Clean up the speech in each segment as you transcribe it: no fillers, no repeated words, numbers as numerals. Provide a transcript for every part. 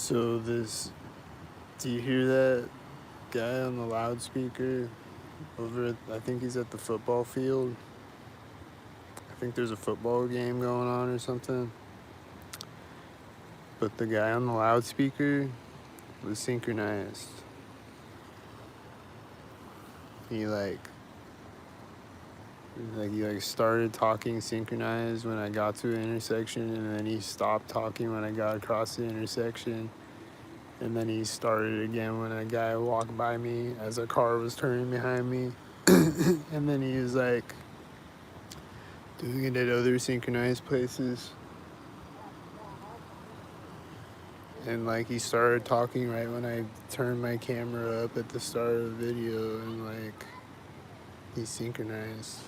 So do you hear that guy on the loudspeaker over at, I think he's at the football field. I think there's a football game going on or something. But the guy on the loudspeaker was synchronized. He he started talking synchronized when I got to an intersection, and then he stopped talking when I got across the intersection. And then he started again when a guy walked by me as a car was turning behind me. And then he was like doing it at other synchronized places. And he started talking right when I turned my camera up at the start of the video, and he synchronized.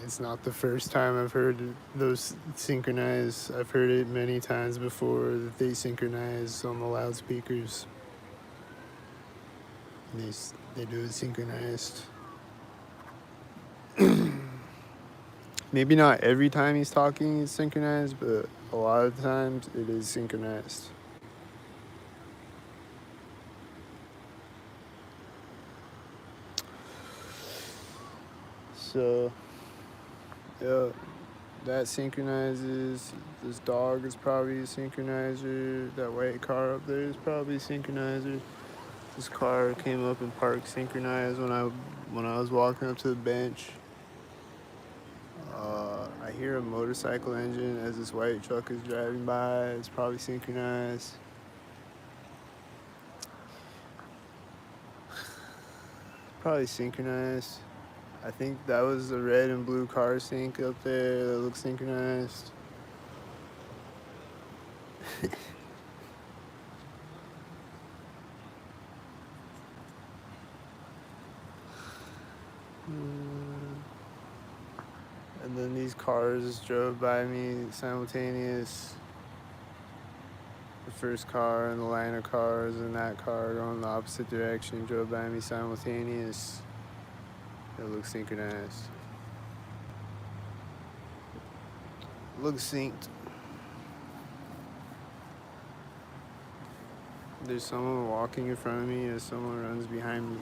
It's not the first time I've heard those synchronize. I've heard it many times before that they synchronize on the loudspeakers. They do it synchronized. Maybe not every time he's talking it's synchronized, but a lot of times it is synchronized. So, yeah, that synchronizes. This dog is probably a synchronizer. That white car up there is probably a synchronizer. This car came up and parked synchronized when I was walking up to the bench. I hear a motorcycle engine as this white truck is driving by. It's probably synchronized. Probably synchronized. I think that was the red and blue car sync up there that looks synchronized. And then these cars drove by me simultaneous. The first car and the line of cars and that car going the opposite direction drove by me simultaneous. It looks synchronized. Looks synced. There's someone walking in front of me as someone runs behind me.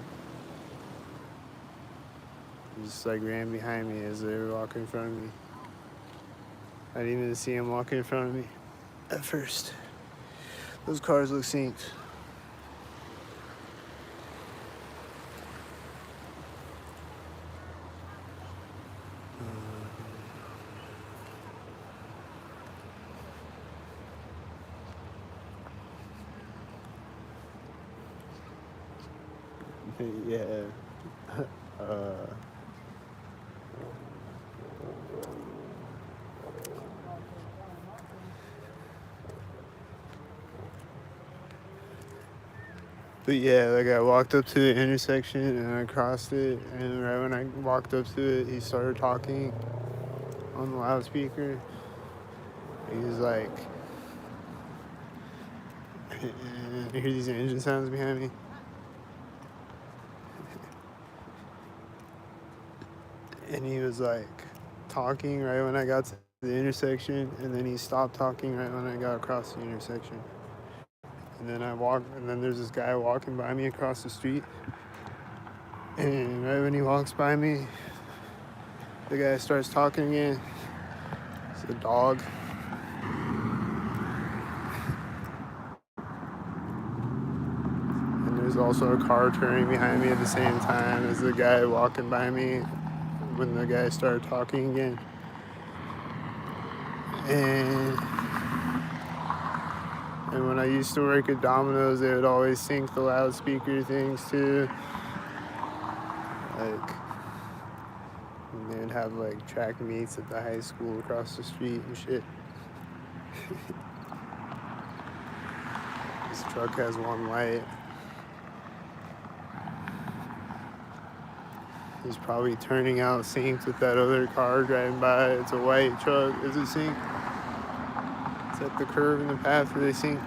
He just ran behind me as they were walking in front of me. I didn't even see him walking in front of me at first. Those cars look synced. Yeah. But yeah, I walked up to the intersection and I crossed it, and right when I walked up to it, he started talking on the loudspeaker. He was like, I hear these engine sounds behind me. And he was talking right when I got to the intersection, and then he stopped talking right when I got across the intersection. And then and then there's this guy walking by me across the street. And right when he walks by me, the guy starts talking again. It's a dog. And there's also a car turning behind me at the same time as the guy walking by me when the guy started talking again. And when I used to work at Domino's, they would always sync the loudspeaker things too. And they would have track meets at the high school across the street and shit. This truck has one light. He's probably turning out synced with that other car driving by. It's a white truck. Is it synced? It's at the curve in the path where they sync.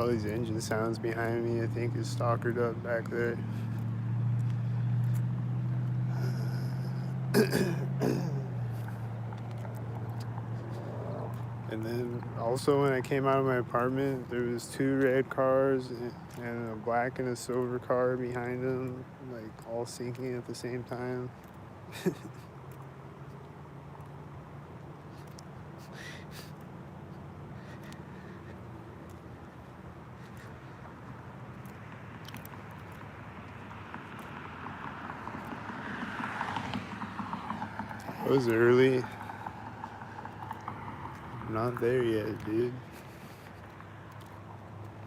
all these engine sounds behind me. I think is Stalker Duck back there. And then also when I came out of my apartment, there was 2 red cars and a black and a silver car behind them, like all sinking at the same time. It was early. I'm not there yet, dude.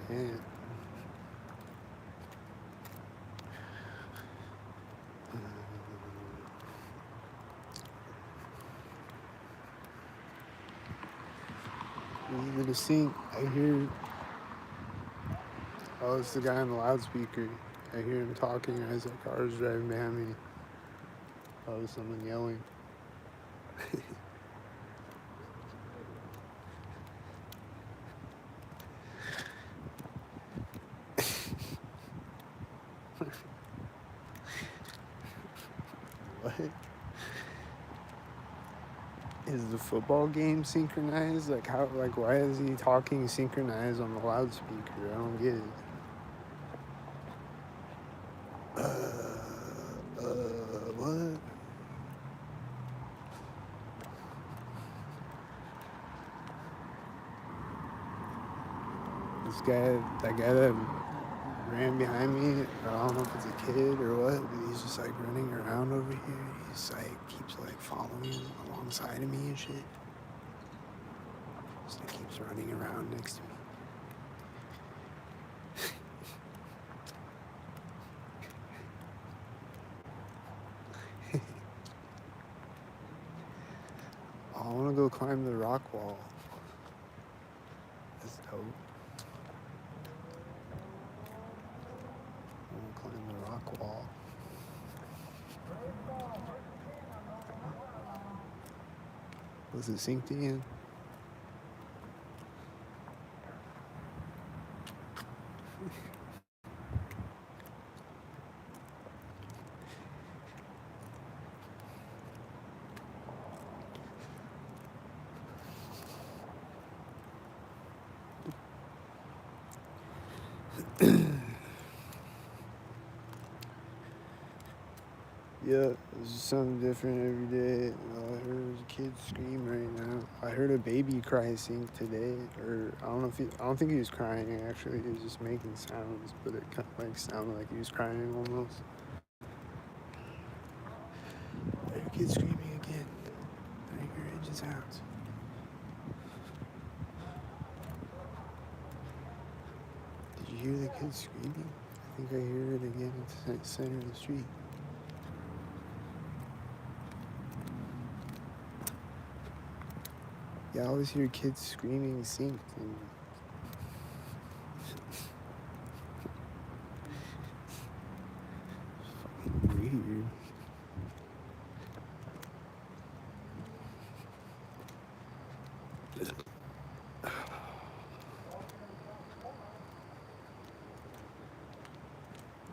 Man. Easy to sink. I hear. Oh, it's the guy on the loudspeaker. I hear him talking as that car is driving behind me. Oh, there's someone yelling. What? Is the football game synchronized? Like how? Like why is he talking synchronized on the loudspeaker? I don't get it. What? That guy that ran behind me, I don't know if it's a kid or what, but he's just like running around over here. He's like, keeps like following alongside of me and shit. Just like keeps running around next to me. I want to go climb the rock wall. That's dope. I want to climb the rock wall. Was it synced again? Yeah, it's just something different every day. I heard a kid scream right now. I heard a baby cry sink today, or I don't know if I don't think he was crying actually. He was just making sounds, but it kind of like sounded like he was crying almost. I heard a kid screaming again. I hear engine sounds. Did you hear the kid screaming? I think I hear it again at the center of the street. Yeah, I always hear kids screaming synced and weird.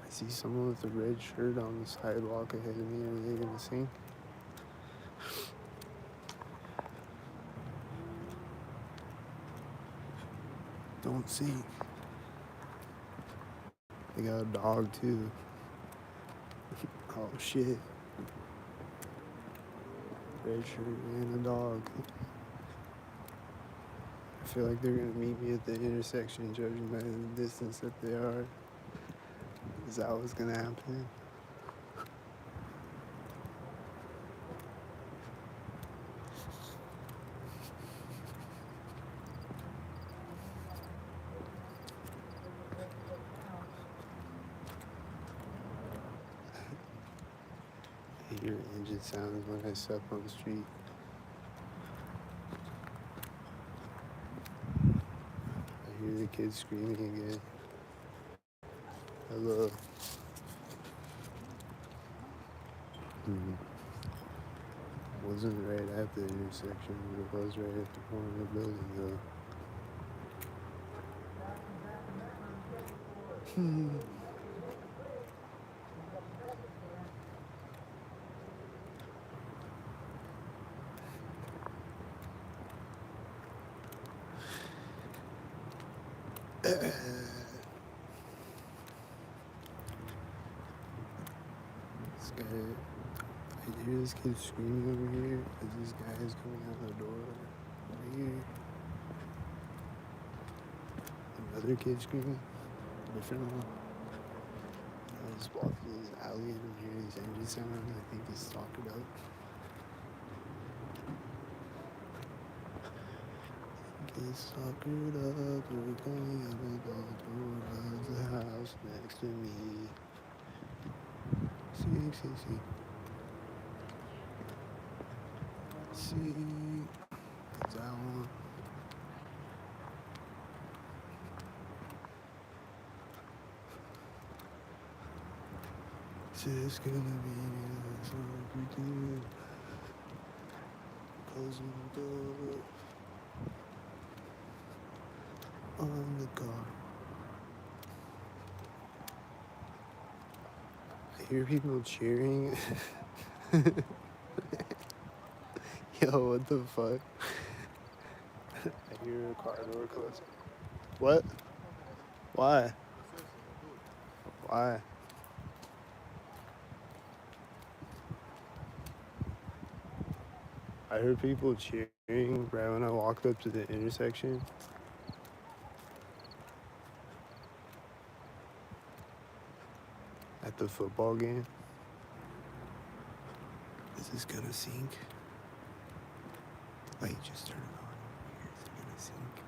I see someone with a red shirt on the sidewalk ahead of me. Are they gonna sink? Don't sink. They got a dog too. Oh shit. Red shirt and a dog. I feel like they're gonna meet me at the intersection, judging by the distance that they are. Is that what's gonna happen? I hear engine sounds when I step on the street. I hear the kids screaming again. Hello. Wasn't right at the intersection, but it was right at the corner of the building though. Hmm. This guy, I hear this kid screaming over here as this guy is coming out the door over here. Another kid screaming, different one. I was walking through this alley and I'm hearing these engine sounds. I think he's stalking up. Get stalkered up, we're going out the door of the house next to me. See. See, that's that one. It's gonna be so good. Closing the door on the car. I hear people cheering. Yo, what the fuck? I hear a car door closing. What? Why? Why? I heard people cheering right when I walked up to the intersection. At the football game. Is this gonna sink? Wait, just turn it on. Is it gonna sink?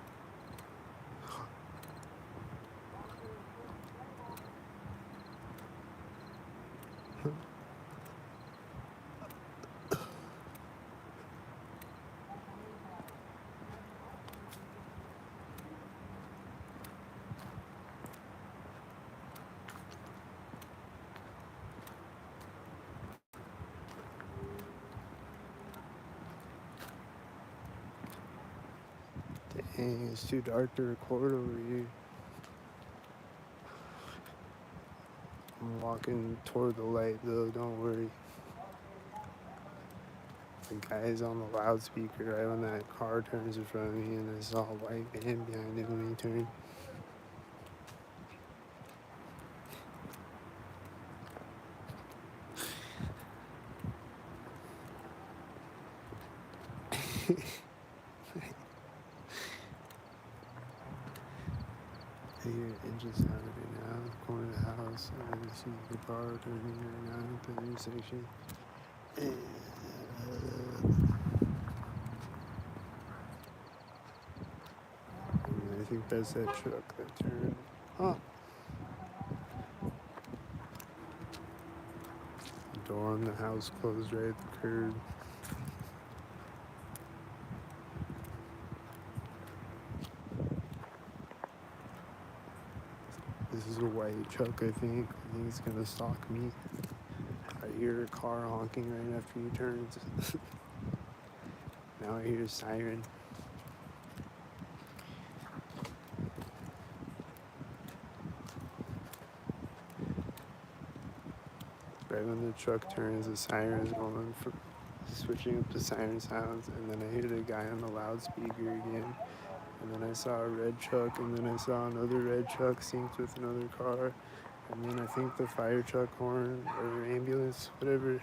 Dang, it's too dark to record over here. I'm walking toward the light though, don't worry. The guy's on the loudspeaker right when that car turns in front of me and I saw a white van behind him when he turned. I hear engine sound right now, going to the house, and I see the car turning right now at the intersection. I think that's that truck that turned. Huh. The door on the house closed right at the curb. This is a white truck, I think. I think it's gonna stalk me. I hear a car honking right after he turns. Now I hear a siren. Right when the truck turns, the siren is going from switching up to siren sounds, and then I hear the guy on the loudspeaker again. And then I saw a red truck, and then I saw another red truck synced with another car. And then I think the fire truck horn or ambulance, whatever,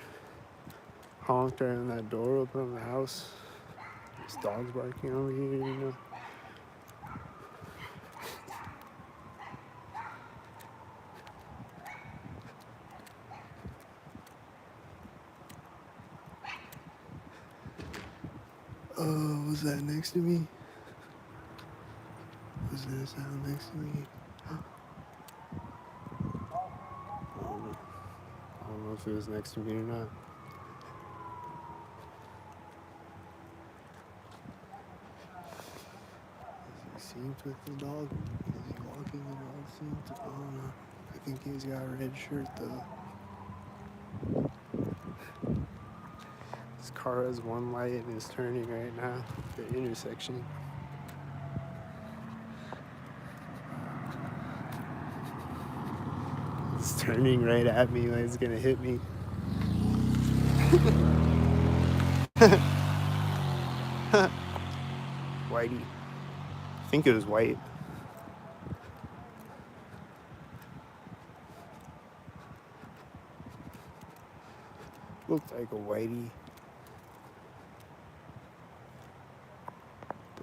honked right when that door opened on the house. This dog's barking over here, you know. Oh, was that next to me? Was there a sound next to me? I don't know if it was next to me or not. Is he synced with the dog? Is he walking the dog synced? I don't know. I think he's got a red shirt though. This car has one light and is turning right now. The intersection. turning right at me like it's gonna hit me. Whitey. I think it was white. Looked like a whitey.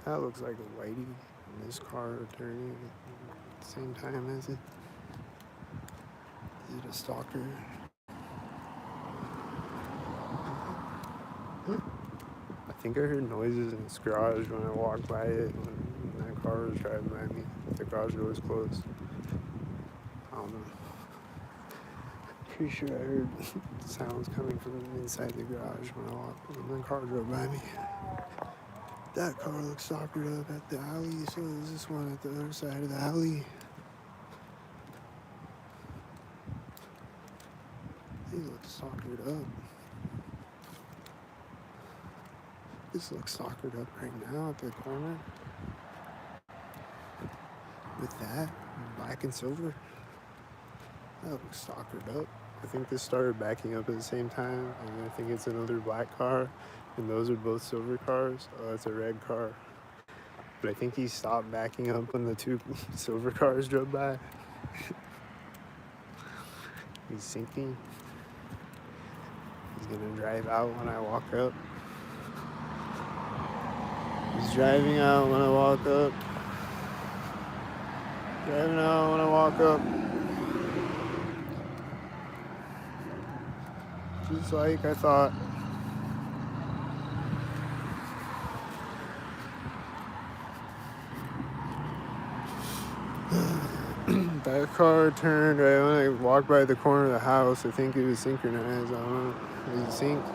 That looks like a whitey. And this car turning at the same time as it. Is it a stalker? I think I heard noises in this garage when I walked by it when that car was driving by me. The garage door was closed. I don't know. Pretty sure I heard sounds coming from inside the garage when the car drove by me. That car looks stalkered up at the alley, so is this one at the other side of the alley? They look stalkered up. This looks stalkered up right now at the corner. With that, black and silver. That looks stalkered up. I think this started backing up at the same time, and I think it's another black car, and those are both silver cars. Oh, it's a red car. But I think he stopped backing up when the two silver cars drove by. He's sinking. He's gonna drive out when I walk up. He's driving out when I walk up. Driving out when I walk up. Just like I thought. That car turned right when I walked by the corner of the house. I think it was synchronized. I don't know. Was it synced?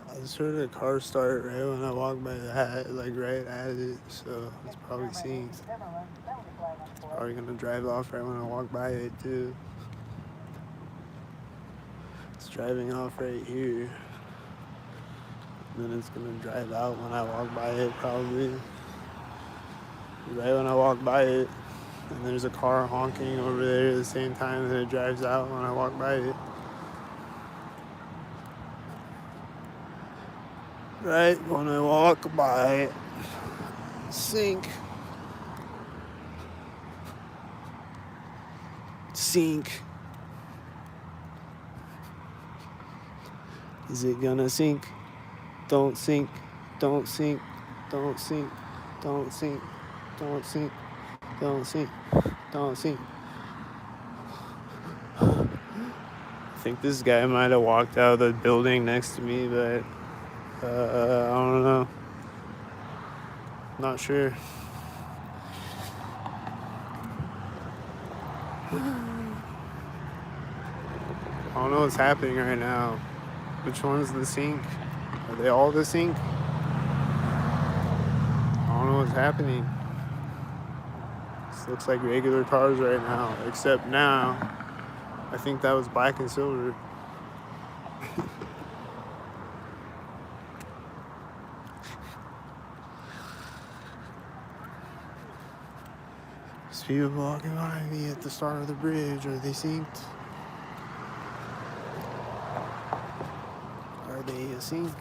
I just heard a car start right when I walked by that, like right at it, so it's probably synced. It's probably gonna drive off right when I walk by it too. It's driving off right here. And then it's gonna drive out when I walk by it probably. Right when I walk by it. And there's a car honking over there at the same time that it drives out when I walk by it. Right when I walk by it. Sync. Sink. Is it gonna sink? Don't sink. Don't sink. Don't sink. Don't sink. Don't sink. Don't sink. Don't sink. I think this guy might have walked out of the building next to me, but I don't know. Not sure. I don't know what's happening right now. Which one's the sink? Are they all the sink? I don't know what's happening. This looks like regular cars right now, except now, I think that was black and silver. There's people walking by me at the start of the bridge. Are they synced? Are they a sync?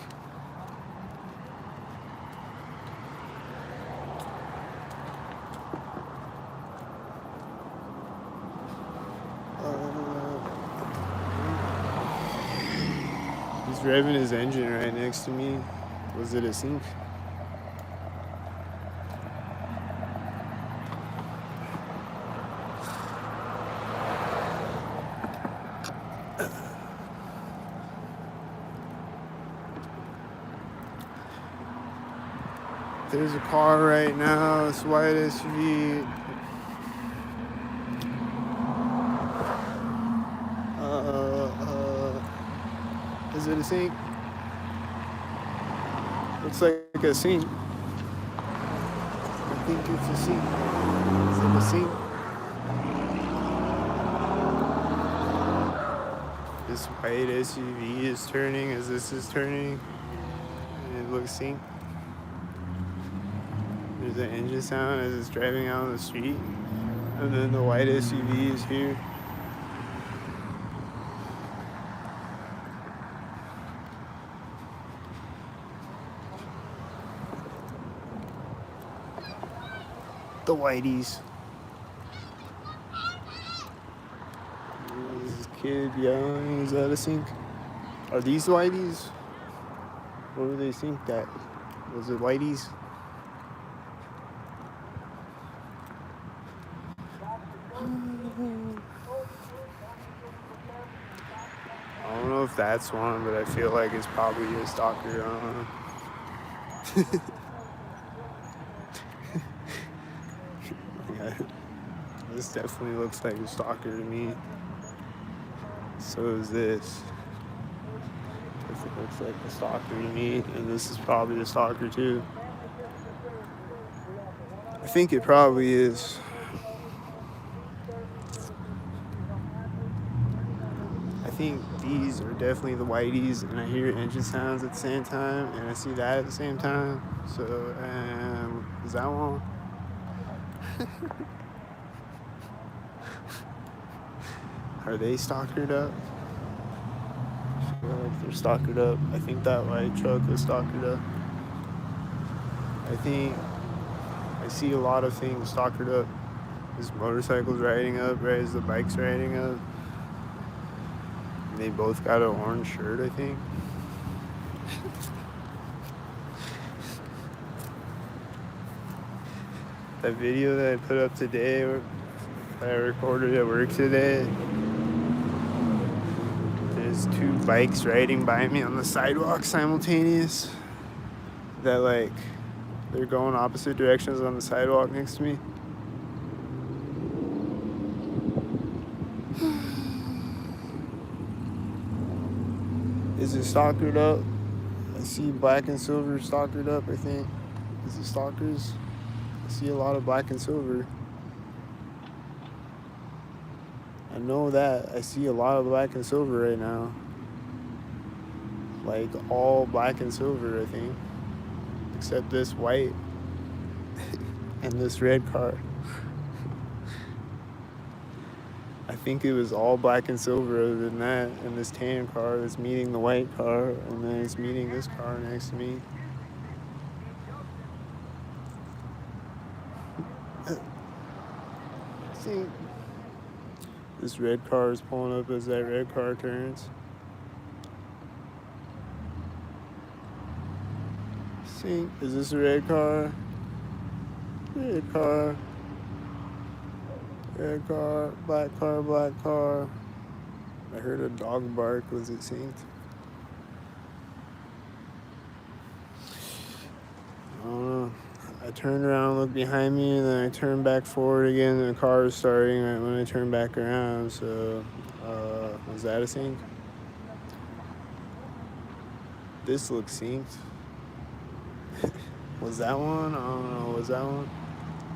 He's revving his engine right next to me. Was it a sync? There's a car right now, it's white SUV. Is it a sync? Looks like a sync. I think it's a sync. Is it a sync? This white SUV is turning as this is turning, and it looks synced. There's an engine sound as it's driving out on the street, and then the white SUV is here. The whiteys. This kid yelling, is that a sync? Are these whiteys? What were they synced at? Was it whiteys? I don't know if that's one, but I feel like it's probably a stalker. I don't know. Yeah, this definitely looks like a stalker to me. So is this. This looks like a stalker to me, and this is probably a stalker too. I think it probably is. I think these are definitely the whiteys, and I hear engine sounds at the same time, and I see that at the same time. So, is that one? Are they stalkered up? I feel like they're stalkered up. I think that white truck was stalkered up. I think I see a lot of things stalkered up. There's motorcycles riding up, right as the bike's riding up. And they both got an orange shirt, I think. That video that I put up today, that I recorded at work today, there's two bikes riding by me on the sidewalk simultaneous. That like, they're going opposite directions on the sidewalk next to me. Is it stalkered up? I see black and silver stalkered up, I think. Is it stalkers? I see a lot of black and silver. I know that. I see a lot of black and silver right now. Like all black and silver, I think. Except this white and this red car. I think it was all black and silver other than that. And this tan car is meeting the white car, and then it's meeting this car next to me. See, this red car is pulling up as that red car turns. See, is this a red car? Red car. Red car, black car, black car. I heard a dog bark. Was it synced? I don't know. I turned around, looked behind me, and then I turned back forward again, and the car was starting right when I turned back around. So, was that a sync? This looks synced. Was that one? I don't know. Was that one?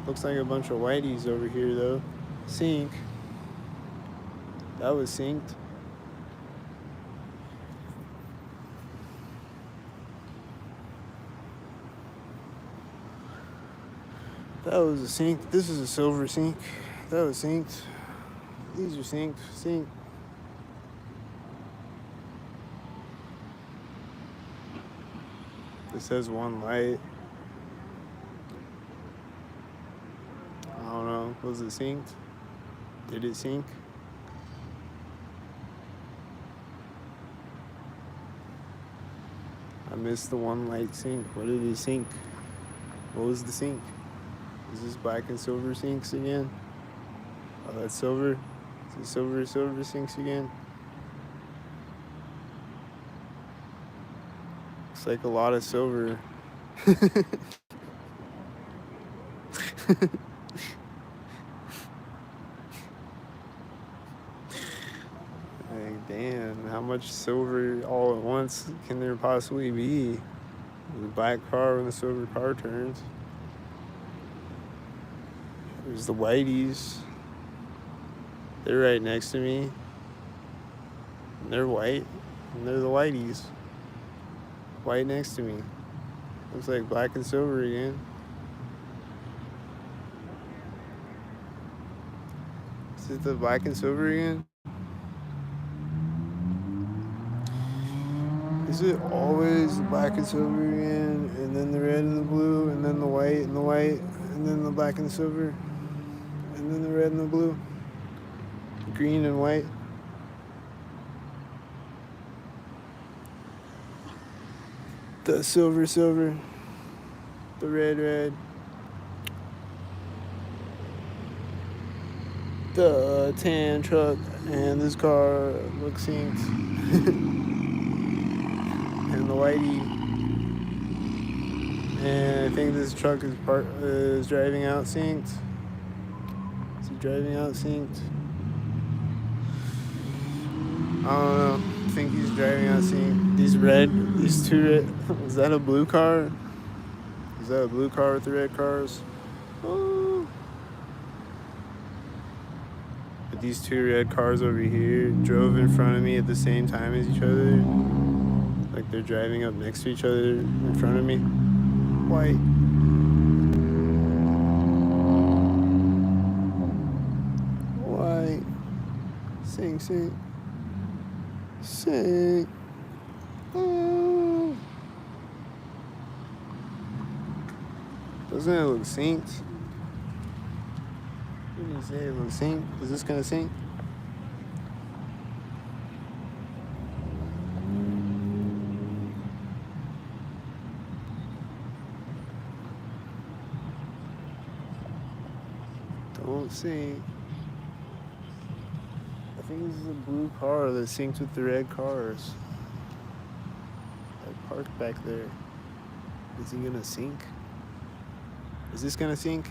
Looks like a bunch of whiteys over here, though. Sync. That was synced. That was a sync. This is a silver sync. That was synced. These are synced. Sync. This has one light. I don't know. Was it synced? Did it sync? I missed the one light sync. What did it sync? What was the sync? Is this black and silver syncs again? Oh, that's silver. Is it silver syncs again? It's like a lot of silver. Like, damn, how much silver all at once can there possibly be? The black car when the silver car turns. There's the whiteys. They're right next to me. And they're white. And they're the whiteys. White next to me. Looks like black and silver again. Is it the black and silver again? Is it always the black and silver again, and then the red and the blue, and then the white and the white, and then the black and silver, and then the red and the blue, green and white? The silver, silver, the red, red, the tan truck, and this car looks synced. And the whitey, and I think this truck is driving out synced. Is he driving out synced? I don't know. I think he's driving out synced. These two red. Is that a blue car? Is that a blue car with the red cars? Oh. But these two red cars over here drove in front of me at the same time as each other. Like they're driving up next to each other in front of me. White. White. Sing, sing. Sing. Oh. Doesn't it look synced? What do you say? It looks synced? Is this gonna sync? Don't see. I think this is a blue car that syncs with the red cars. I parked back there. Is he gonna sync? Is this gonna sync?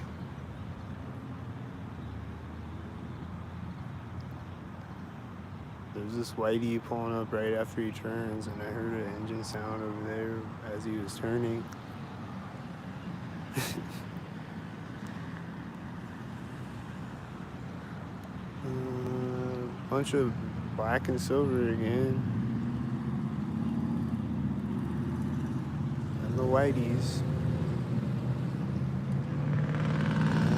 There's this whitey pulling up right after he turns, and I heard an engine sound over there as he was turning. Bunch of black and silver again. And the whiteys.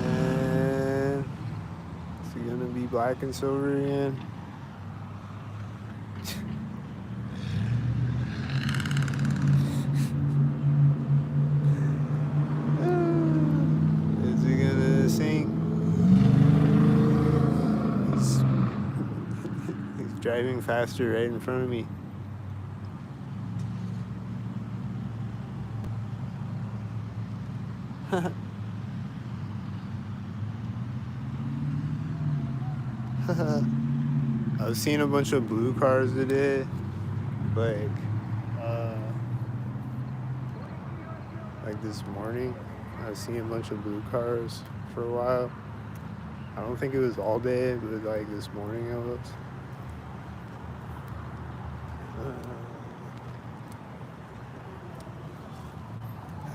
And is it gonna be black and silver again? Is it gonna sink? He's driving faster right in front of me. I was seeing a bunch of blue cars today, like this morning. I was seeing a bunch of blue cars for a while. I don't think it was all day, but like this morning it was.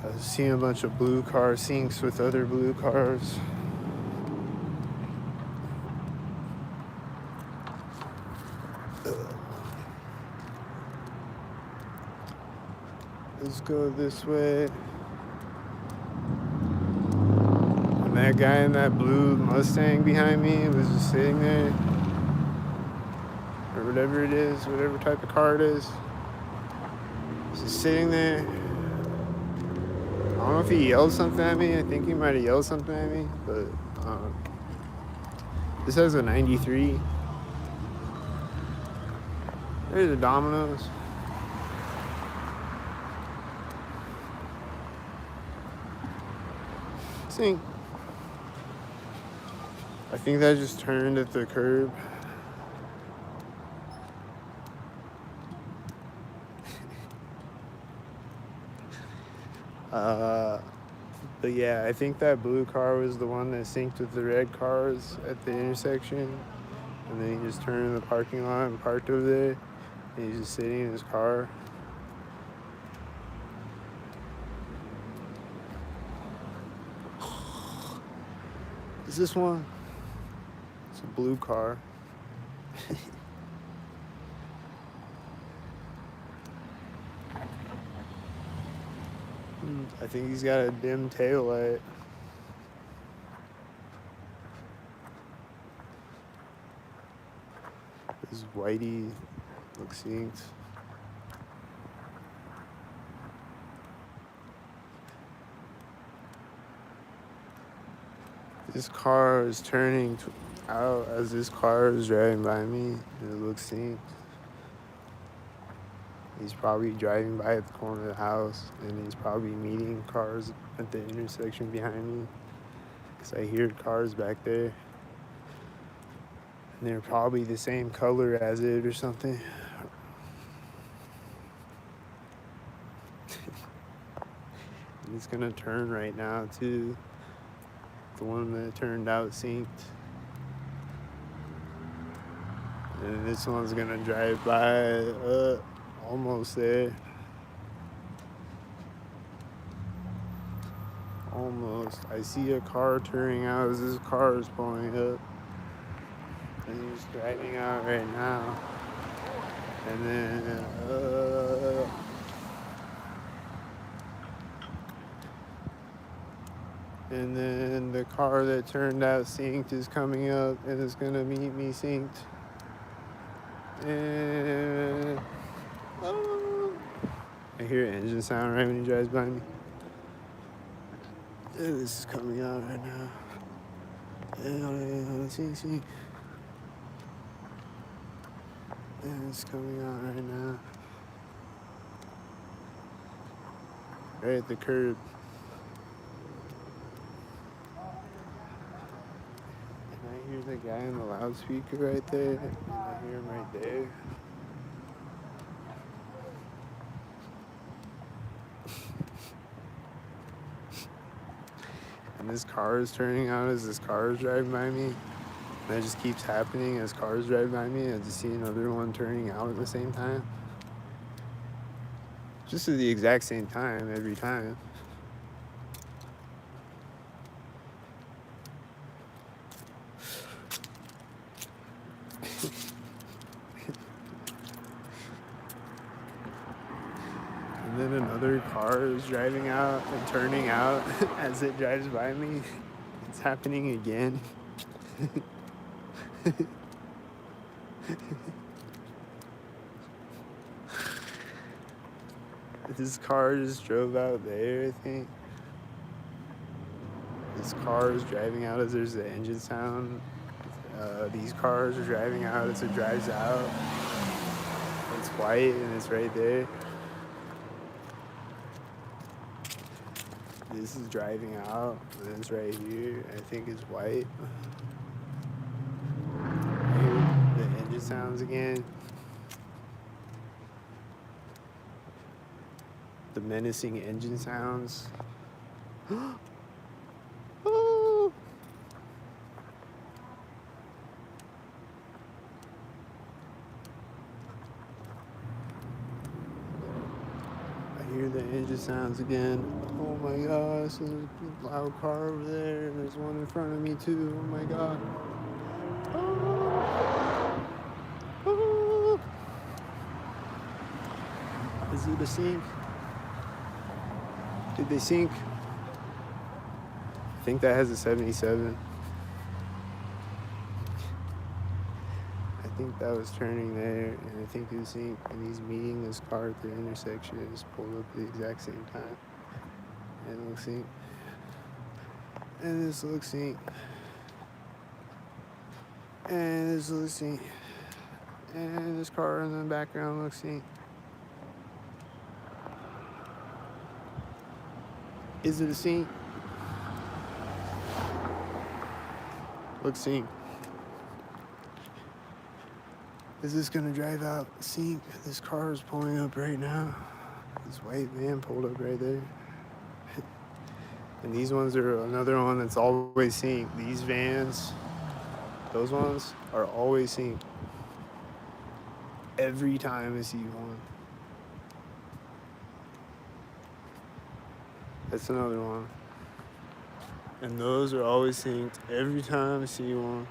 I was seeing a bunch of blue car syncs with other blue cars. Let's go this way. And that guy in that blue Mustang behind me was just sitting there. Or whatever it is, whatever type of car it is. Just sitting there. I don't know if he yelled something at me. I think he might have yelled something at me. But this has a 93. There's a Domino's. Sing. I think that just turned at the curb. But yeah, I think that blue car was the one that synced with the red cars at the intersection. And then he just turned in the parking lot and parked over there. And he's just sitting in his car. Is this one? It's a blue car. I think he's got a dim tail light. This whitey looks synced. This car is turning out as this car is driving by me. It looks synced. He's probably driving by at the corner of the house, and he's probably meeting cars at the intersection behind me. Because I hear cars back there. And they're probably the same color as it or something. And it's gonna turn right now too. The one that turned out synced. And this one's gonna drive by almost there. Almost. I see a car turning out as this car is pulling up. And he's driving out right now. And then the car that turned out synced is coming up and is gonna meet me synced. And I hear an engine sound right when he drives by me. And this is coming out right now. And sync. And it's coming out right now. Right at the curb. And I hear the guy in the loudspeaker right there. And I hear him right there. And this car is turning out as this car is driving by me. And that just keeps happening as cars drive by me. I just see another one turning out at the same time. Just at the exact same time every time. And then another car is driving out and turning out as it drives by me. It's happening again. This car just drove out there, I think. This car is driving out as there's the engine sound. These cars are driving out as it drives out. It's white and it's right there. This is driving out and it's right here. I think it's white. I hear the engine sounds again. The menacing engine sounds. I hear the engine sounds again. Oh my gosh, there's a loud car over there. There's one in front of me too. Oh my god. Is it a sync? Did they sync? I think that has a 77. I think that was turning there, and I think it was synced, and he's meeting this car at the intersection. It's pulled up at the exact same time. And it looks synced. And this looks synced. And this looks synced. And this car in the background looks synced. Is it a sync? Looks synced. Is this gonna drive out sync? This car is pulling up right now. This white van pulled up right there. And these ones are another one that's always synced. These vans, those ones are always synced. Every time I see one. That's another one. And those are always synced every time I see one.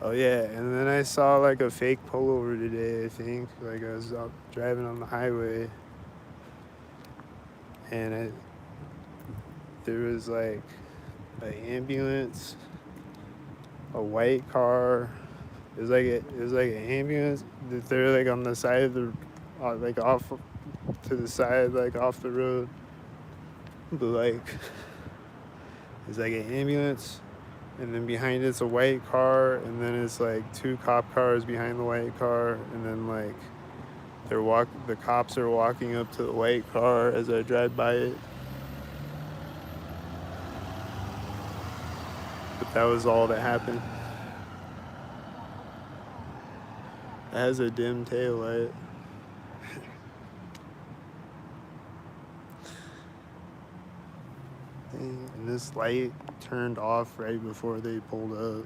Oh yeah, and then I saw like a fake pullover today. I think like I was out driving on the highway, and there was like an ambulance, a white car. It was like an ambulance. They're like on the side of the, like off to the side, like off the road. But like it's like an ambulance, and then behind it's a white car, and then it's like two cop cars behind the white car, and then like the cops are walking up to the white car as I drive by it. But that was all that happened. It has a dim tail light. And this light turned off right before they pulled up.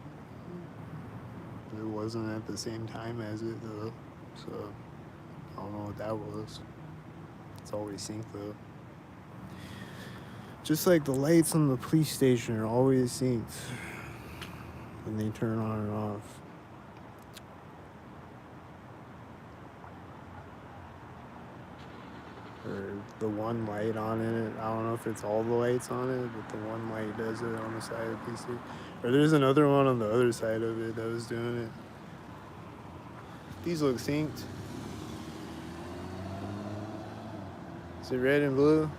It wasn't at the same time as it though, so I don't know what that was. It's always synced though. Just like the lights on the police station are always synced when they turn on and off. Or the one light on it. I don't know if it's all the lights on it, but the one light does it on the side of the police station. Or there's another one on the other side of it that was doing it. These look synced. Is it red and blue?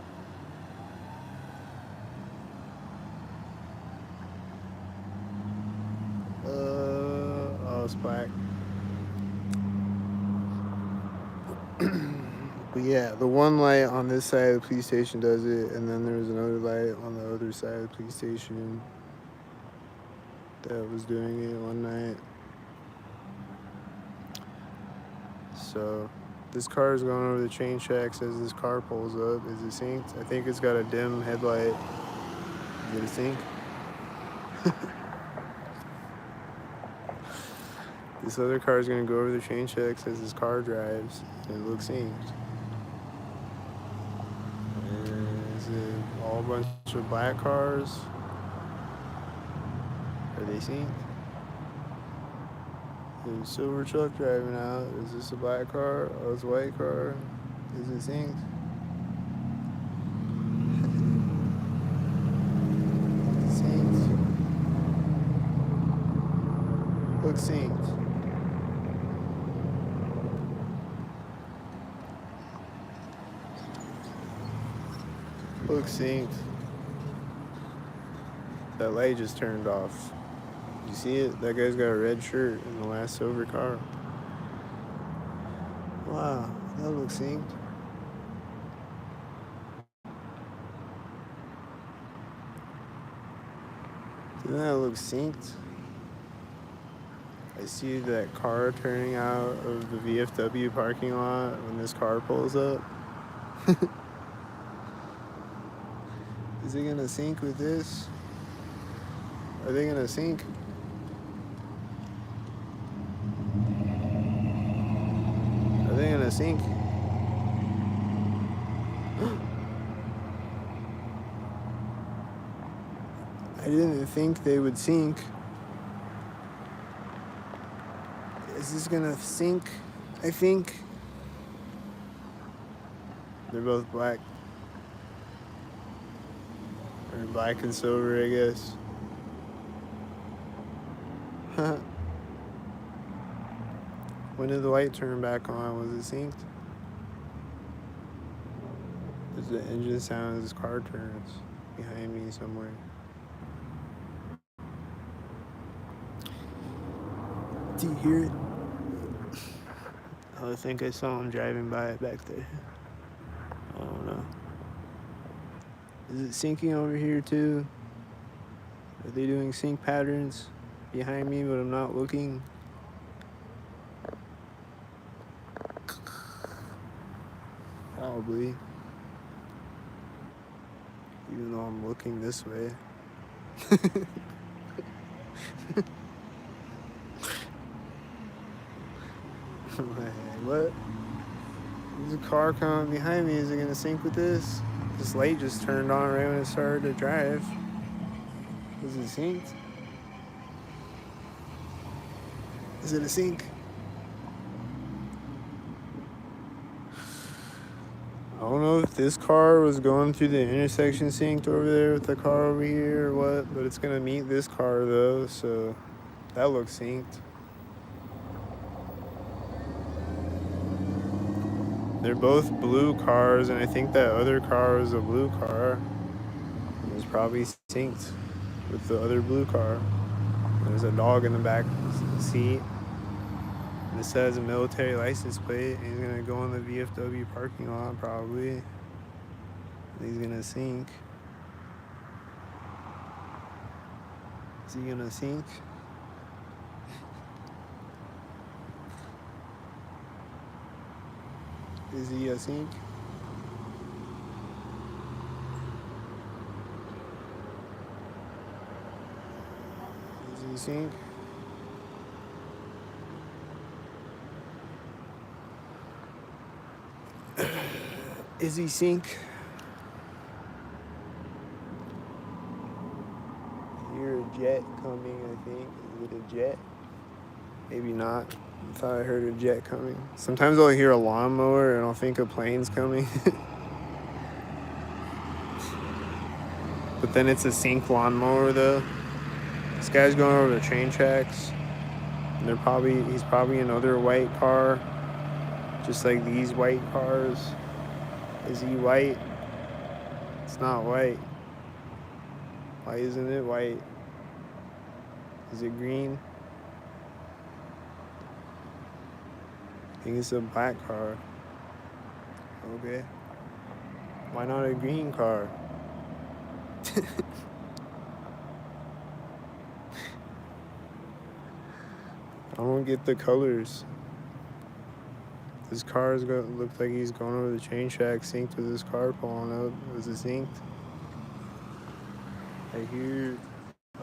Oh, it's black. But yeah, the one light on this side of the police station does it, and then there was another light on the other side of the police station that was doing it one night. So this car is going over the train tracks as this car pulls up. Is it synced? I think it's got a dim headlight. Is it a sync? This other car is going to go over the train tracks as this car drives, and it looks synced. Is it all a bunch of black cars? Are they synced? There's a silver truck driving out. Is this a black car? Oh, it's a white car. Is it synced? Synced. Looks synced. Looks synced. That light just turned off. You see it? That guy's got a red shirt in the last silver car. Wow, that looks synced. Doesn't that look synced? I see that car turning out of the VFW parking lot when this car pulls up. Is it gonna sync with this? Are they gonna sync? Are they gonna sync? I didn't think they would sync. Is this gonna sync? I think. They're both black. Or black and silver, I guess. When did the light turn back on? Was it synced? There's the engine sound as this car turns behind me somewhere. Do you hear it? Oh, I think I saw him driving by it back there. I don't know. Is it syncing over here too? Are they doing sync patterns behind me, but I'm not looking? Probably. Even though I'm looking this way. What? There's a car coming behind me. Is it gonna sync with this? This light just turned on right when it started to drive. Is it synced? Is it a sink? I don't know if this car was going through the intersection synced over there with the car over here or what, but it's gonna meet this car though, so that looks synced. They're both blue cars, and I think that other car was a blue car. It was probably synced with the other blue car. There's a dog in the back seat. And it says a military license plate, and he's gonna go in the VFW parking lot probably. He's gonna sink. Is he gonna sink? Is he a sink? Is he sink? Is he sink? I hear a jet coming, I think. Is it a jet? Maybe not. I thought I heard a jet coming. Sometimes I'll hear a lawnmower and I'll think a plane's coming. But then it's a sink lawnmower though. This guy's going over the train tracks. And he's probably another white car. Just like these white cars. Is he white? It's not white. Why isn't it white? Is it green? I think it's a black car. Okay. Why not a green car? I don't get the colors. This car looks like he's going over the train track synced with this car pulling up. Was it synced? I hear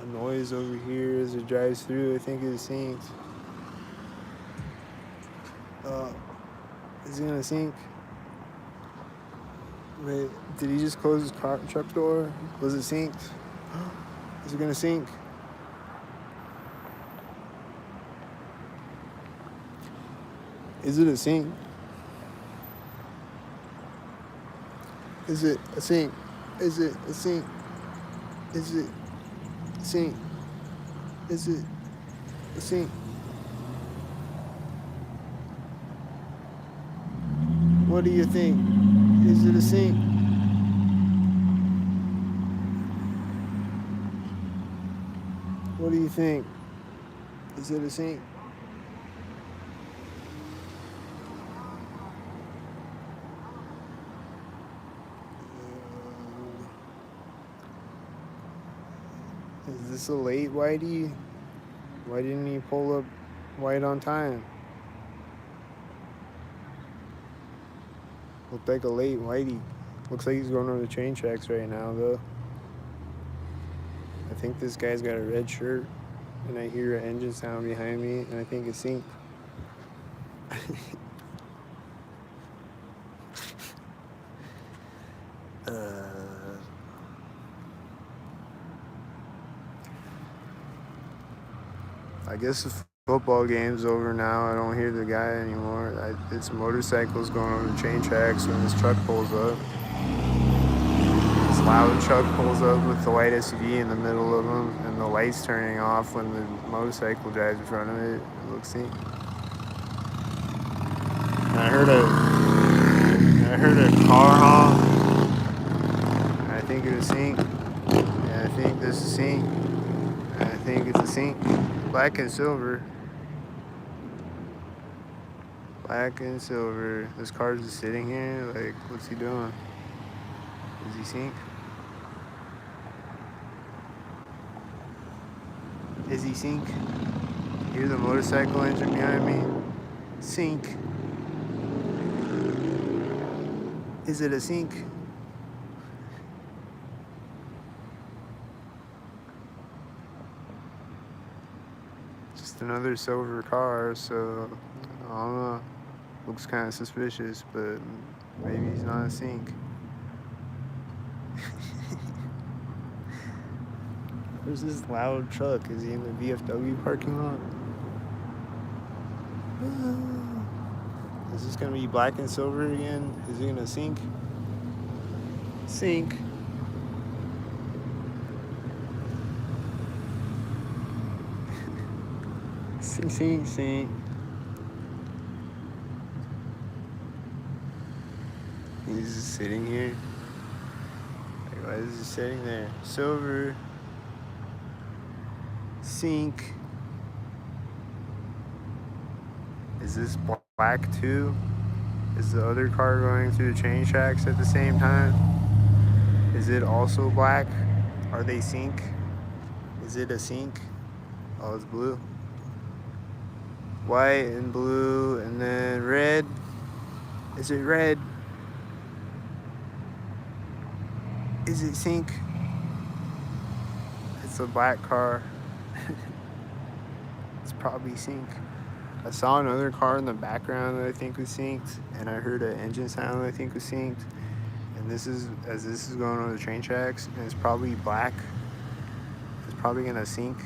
a noise over here as it drives through. I think it's synced. Is he gonna sink? Wait, did he just close his truck door? Was it synced? Is it gonna sink? Is it a sink? Is it a sink? Is it a sink? Is it a sink? Is it a sink? What do you think? Is it a sink? What do you think? Is it a sink? Is this a late Whitey? Why didn't he pull up white on time? Looked like a late Whitey. Looks like he's going over the train tracks right now, though. I think this guy's got a red shirt, and I hear an engine sound behind me, and I think it's synced. I guess the football game's over now. I don't hear the guy anymore. It's motorcycles going over the train tracks when this truck pulls up. This loud truck pulls up with the white SUV in the middle of them, and the lights turning off when the motorcycle drives in front of it. It looks synced. I heard a car honk. I think it was synced. Yeah, I think this is synced. I think it's a sync. Black and silver. Black and silver. This car's just sitting here. Like, what's he doing? Is he sync? Is he sync? Hear the motorcycle engine behind me? Sync. Is it a sync? Just another silver car, so I don't know. Looks kind of suspicious, but maybe he's not a sync. Where's this loud truck? Is he in the VFW parking lot? Is this gonna be black and silver again? Is it gonna sink? Sink. Sink, sink, sink. He's just sitting here. Like, why is he sitting there? Silver. Sink. Is this black too? Is the other car going through the train tracks at the same time? Is it also black? Are they sink? Is it a sink? Oh, it's blue. White and blue and then red. Is it red? Is it sink? It's a black car. It's probably sink. I saw another car in the background that I think was synced, and I heard an engine sound that I think was synced. And this is going on the train tracks, and it's probably black. It's probably gonna sink.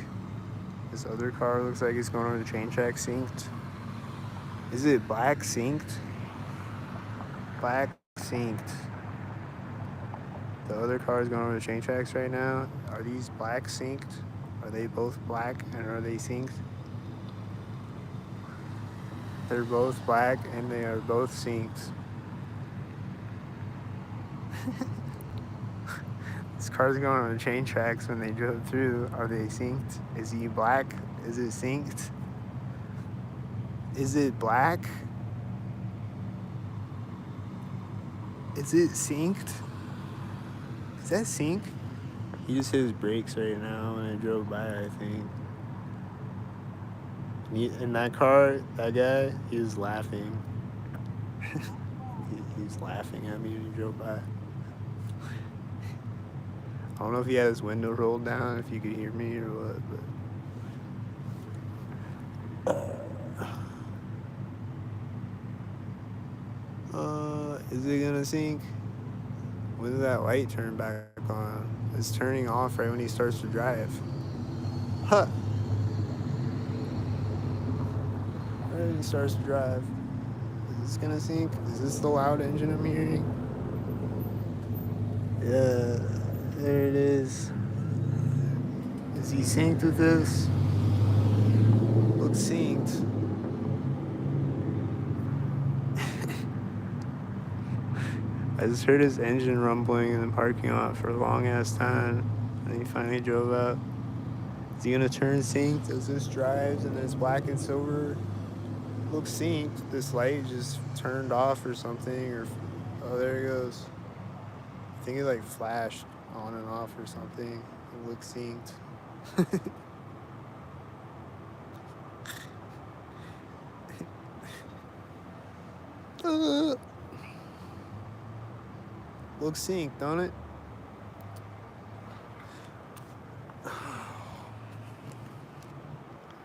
This other car looks like it's going on the train track synced. Is it black synced? Black synced. The other car is going on the train tracks right now. Are these black synced? Are they both black and are they synced? They're both black and they are both synced. This car's going on the train tracks when they drove through. Are they synced? Is he black? Is it synced? Is it black? Is it synced? Is that sync? He just hit his brakes right now when I drove by, I think. In that car, that guy, he was laughing. he was laughing at me when he drove by. I don't know if he had his window rolled down, if you could hear me or what, but... is it gonna sink? When did that light turn back on? It's turning off right when he starts to drive. Huh. Right when he starts to drive. Is this gonna sink? Is this the loud engine I'm hearing? Yeah, there it is. Is he synced with this? Looks synced. I just heard his engine rumbling in the parking lot for a long ass time, and he finally drove up. Is he gonna turn synced as this drives and it's black and silver? Looks synced. This light just turned off or something, or oh, there it goes. I think it like flashed on and off or something. It looks synced. Looks synced, don't it?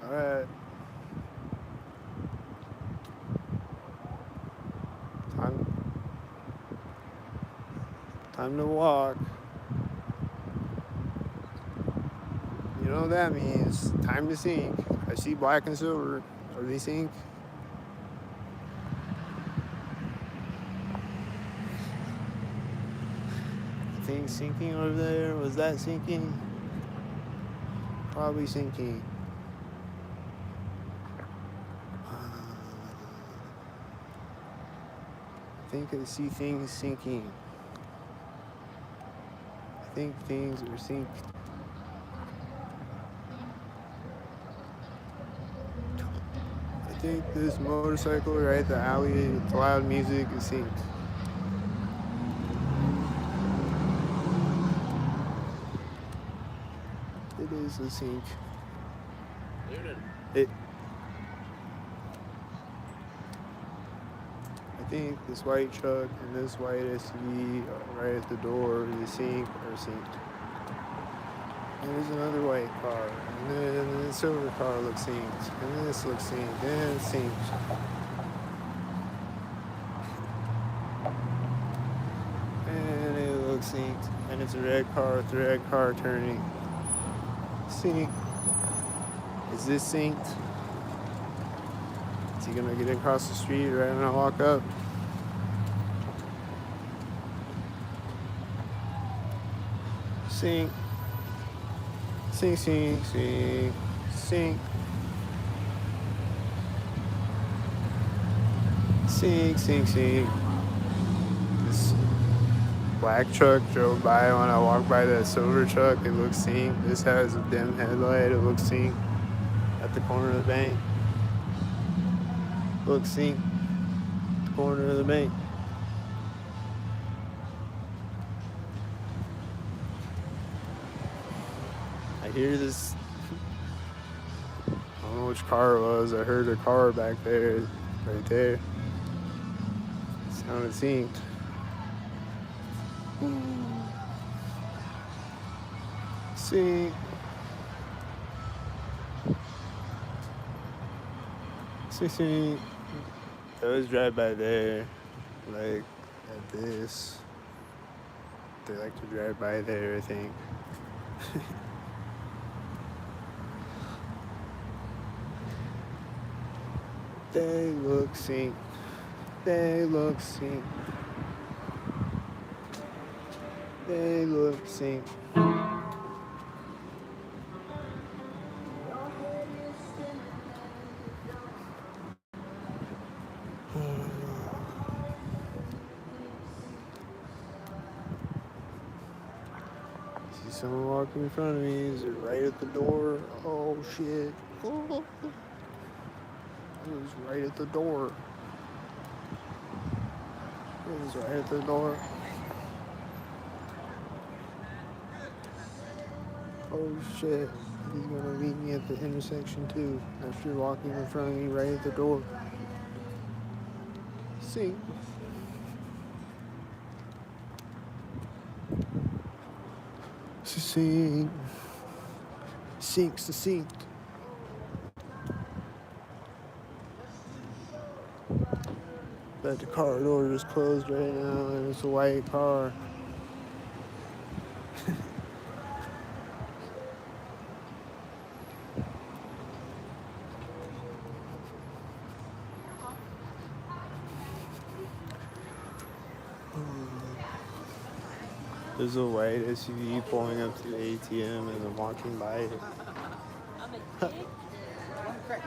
Alright. Time to walk. You know what that means. Time to sink. I see black and silver. Are they sink? Thing sinking over there? Was that sinking? Probably sinking. I think I see things sinking. I think things are sinking. I think this motorcycle right the alley with loud music is synced. It is a sync. I think this white truck and this white SUV right at the door is synced or synced. And there's another white car, and then the silver car looks synced, and this looks synced, and it's synced. And it looks synced, and it's a red car with the red car turning. Sync. Is this synced? Is he gonna get across the street right when I walk up? Sink. Sink, sink, sink, sink. Sink, sink, sink. This black truck drove by when I walked by that silver truck. It looks sink. This has a dim headlight. It looks sink. At the corner of the bank. Looks sink. At the corner of the bank. I hear this. I don't know which car it was. I heard a car back there, right there. It sounded synced. Sync. Sync. I always drive by there, like at this. They like to drive by there, I think. They look synced. They look synced. They look synced. See someone walking in front of me. Is it right at the door? Oh shit. Oh. It was right at the door. It was right at the door. Oh shit. He's gonna meet me at the intersection too. After walking in front of me right at the door. Sink. Sink. Sink's the sink. But the car door is closed right now and it's a white car. There's a white SUV pulling up to the ATM and I'm walking by it.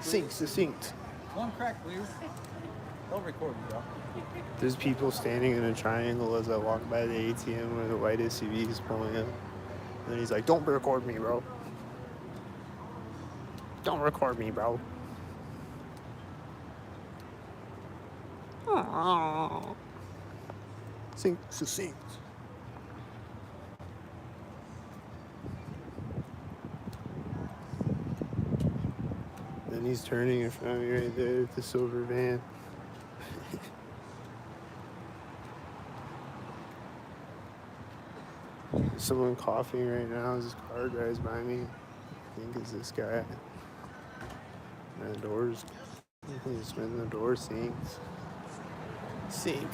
Sinks, succinct. One crack, please. Don't record me, bro. There's people standing in a triangle as I walk by the ATM where the white SUV is pulling up. And then he's like, don't record me, bro. Don't record me, bro. Aww. Sink, succinct. Then he's turning in front of me right there with the silver van. Someone coughing right now as his car drives by me. I think it's this guy. And the doors. He's spinning the door sinks. Sink.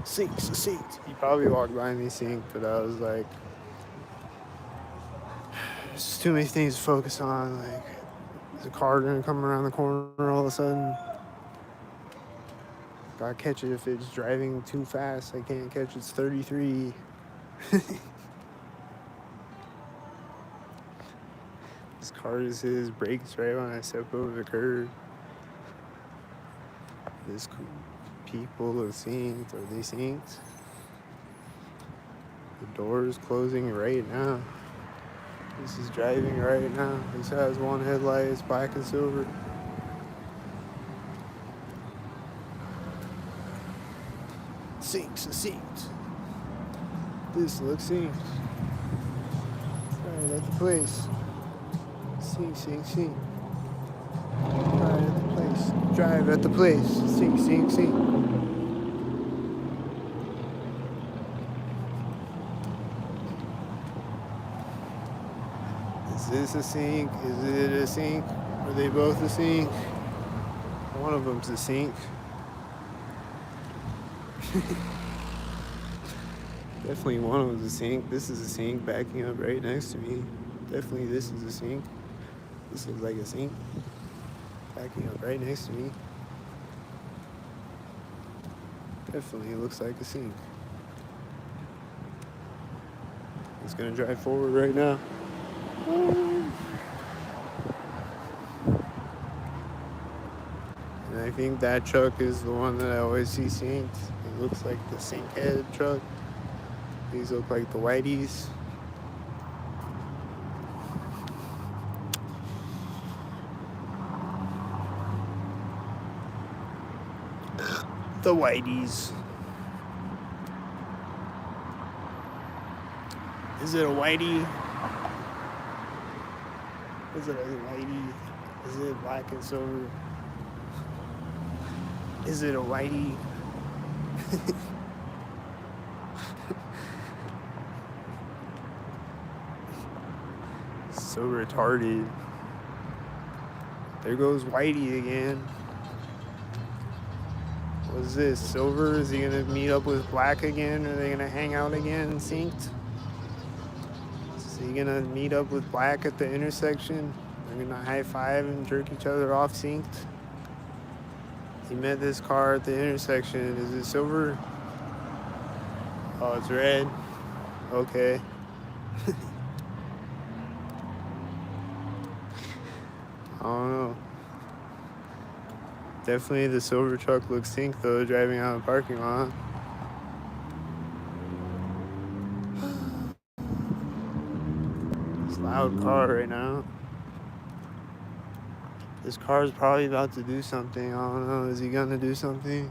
Sinks, sinks. He probably walked by me sink, but I was like, there's just too many things to focus on. Like, is a car gonna come around the corner all of a sudden? Gotta catch it if it's driving too fast. I can't catch it's 33. This car just hit his brakes right when I step over the curb. This people are synced. Are they synced? The door is closing right now. This is driving right now. This has one headlight. It's black and silver. Sinks, synced. This looks synced. Right at the place. Sink, sink, sink. Right at the place. Drive at the place. Sink, sink, sink. Is this a sink? Is it a sink? Are they both a sink? One of them's a sink. Definitely one of them's a sink. This is a sink backing up right next to me. Definitely this is a sink. This looks like a sink. Backing up right next to me. Definitely looks like a sink. It's gonna drive forward right now. And I think that truck is the one that I always see synced. It looks like the sink head truck. These look like the whiteys. The whiteys. Is it a whitey? Is it a whitey? Is it black and silver? Is it a whitey? So retarded. There goes Whitey again. What is this? Silver? Is he gonna meet up with Black again? Are they gonna hang out again synced? Is he gonna meet up with Black at the intersection? They're gonna high five and jerk each other off synced? He met this car at the intersection. Is it silver? Oh, it's red. Okay. I don't know. Definitely the silver truck looks synced though, driving out of the parking lot. It's a loud car right now. This car is probably about to do something. I don't know. Is he gonna do something?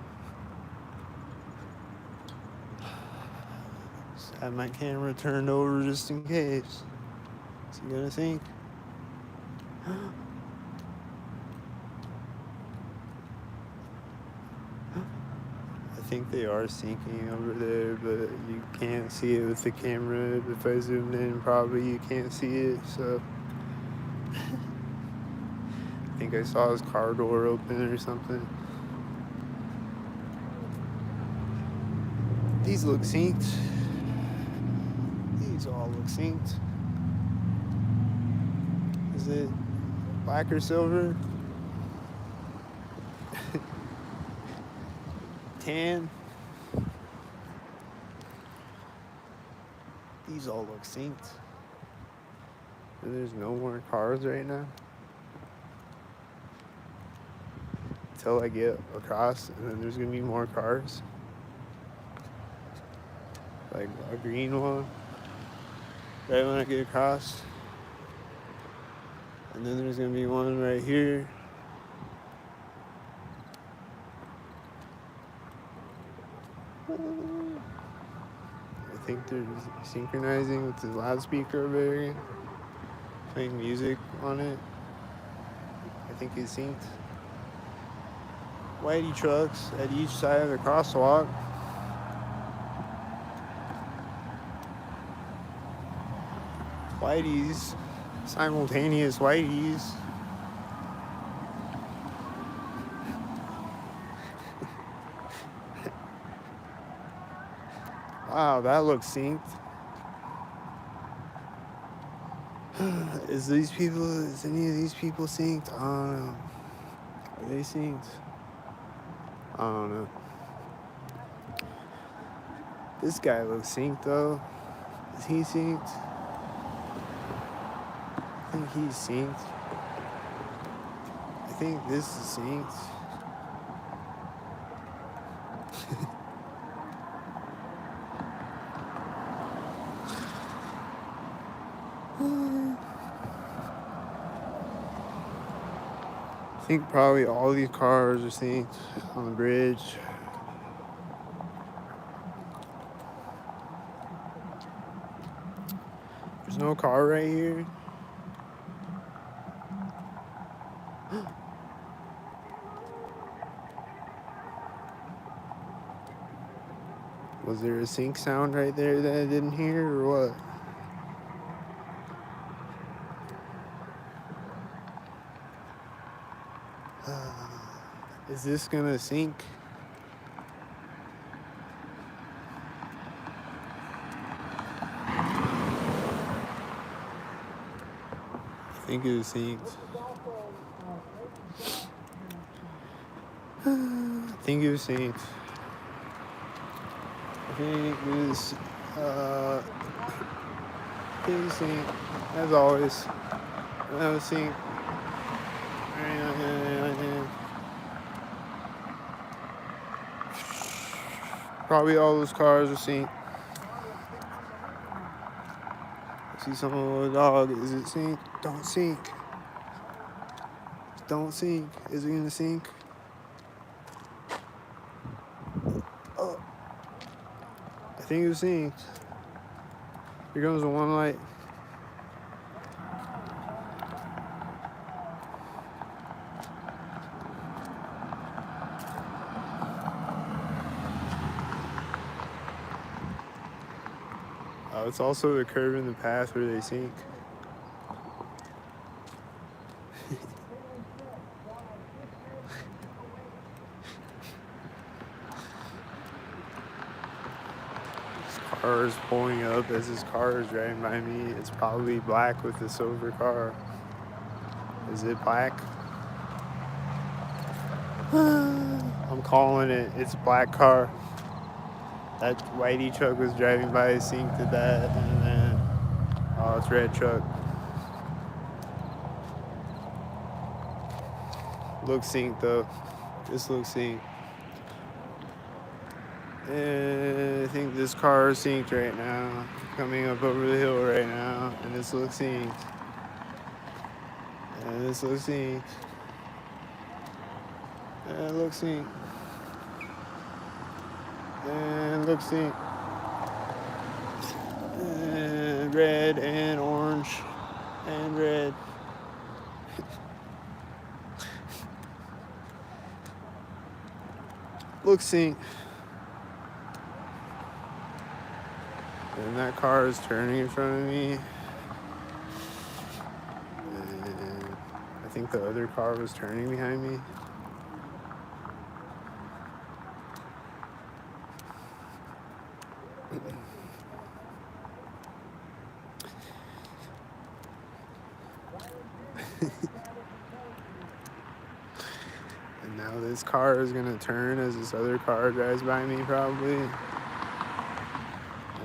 Just have my camera turned over just in case. Is he gonna sync? I think they are syncing over there, but you can't see it with the camera. If I zoomed in, probably you can't see it, so. I think I saw his car door open or something. These look synced. These all look synced. Is it black or silver? Tan. These all look synced. And there's no more cars right now. Until I get across, and then there's gonna be more cars. Like a green one. Right when I get across. And then there's gonna be one right here. I think they're synchronizing with the loudspeaker over there, playing music on it. I think it's synced. Whitey trucks at each side of the crosswalk. Whiteys, simultaneous Whiteys. Wow, that looks synced. Is any of these people synced? I don't know. Are they synced? I don't know. This guy looks synced though. Is he synced? I think he's synced. I think this is synced. I think probably all these cars are synced on the bridge. There's no car right here. Was there a sync sound right there that I didn't hear, or what? Is this gonna sync? I think it was synced. I think it was synced. I think it was synced. As always. That was synced. Probably all those cars are synced. See someone with a dog. Is it sync? Don't sync. Don't sync. Is it gonna sync? Oh. I think it was synced. Here comes the one light. It's also the curve in the path where they sink. This car is pulling up as his car is driving by me. It's probably black with a silver car. Is it black? I'm calling it. It's a black car. That whitey truck was driving by, synced to that, and then, oh, it's red truck. Looks synced though. This looks synced. And I think this car is synced right now. Coming up over the hill right now, and this looks synced. And this looks synced. And it looks synced. And looks synced. And red and orange and red. Looks synced. And that car is turning in front of me. And I think the other car was turning behind me. And now this car is gonna turn as this other car drives by me probably. And